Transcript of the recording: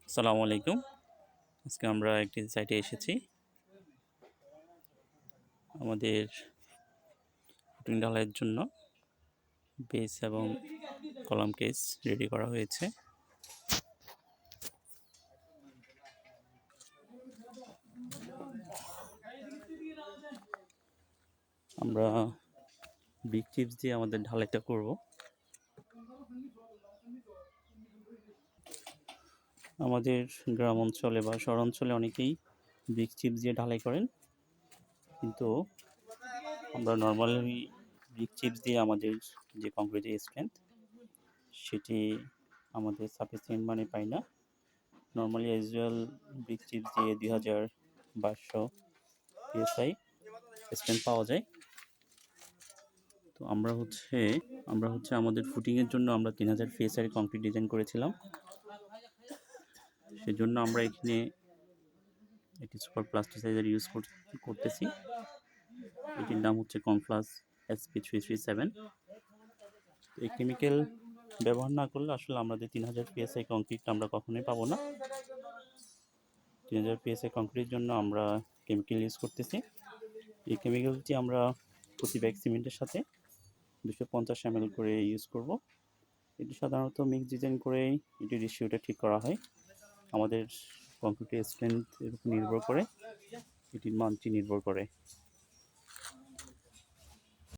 আসসালামু আলাইকুম। আজকে আমরা একটি সাইটে এসেছি। আমাদের ফুটিং ঢালাইয়ের জন্য বেস এবং কলাম কেস রেডি করা হয়েছে। আমরা ব্রিক চিপস দিয়ে আমাদের ঢালাইটা করব। আমাদের গ্রাম অঞ্চলে বা শহর অঞ্চলে অনেকেই ব্রিক চিপস দিয়ে ঢালাই করেন, কিন্তু আমরা নর্মালি ব্রিক চিপস দিয়ে আমাদের যে কংক্রিটের স্ট্রেংথ সেটি আমাদের সাফিসিয়েন্ট মানে পাই না। নর্মালি অ্যাজুয়াল ব্রিক চিপস দিয়ে 2200 পিএসআই স্ট্রেংথ পাওয়া যায়। তো আমরা হচ্ছে আমাদের ফুটিংয়ের জন্য আমরা 3000 পিএসআই কংক্রিট ডিজাইন করেছিলাম। সেজন্য আমরা এখানে একটি সুপার প্লাস্টিসাইজার ইউজ করতেছি। এটির নাম হচ্ছে কনফ্লাস SP337। এই কেমিক্যাল ব্যবহার না করলে আসলে আমাদের 3000 পিএসআই কংক্রিট আমরা কখনোই পাবো না। 3000 পিএসআই কংক্রিটের জন্য আমরা কেমিক্যাল ইউজ করতেছি। এই কেমিক্যালটি আমরা প্রতি ব্যাগ সিমেন্টের সাথে 250 ml করে ইউজ করব। এটি সাধারণত মিক্স ডিজাইন করে এটির রেশিওটা ঠিক করা হয়। আমাদের কংক্রিটের স্ট্রেংথের উপর নির্ভর করে এটির মানটি নির্ভর করে।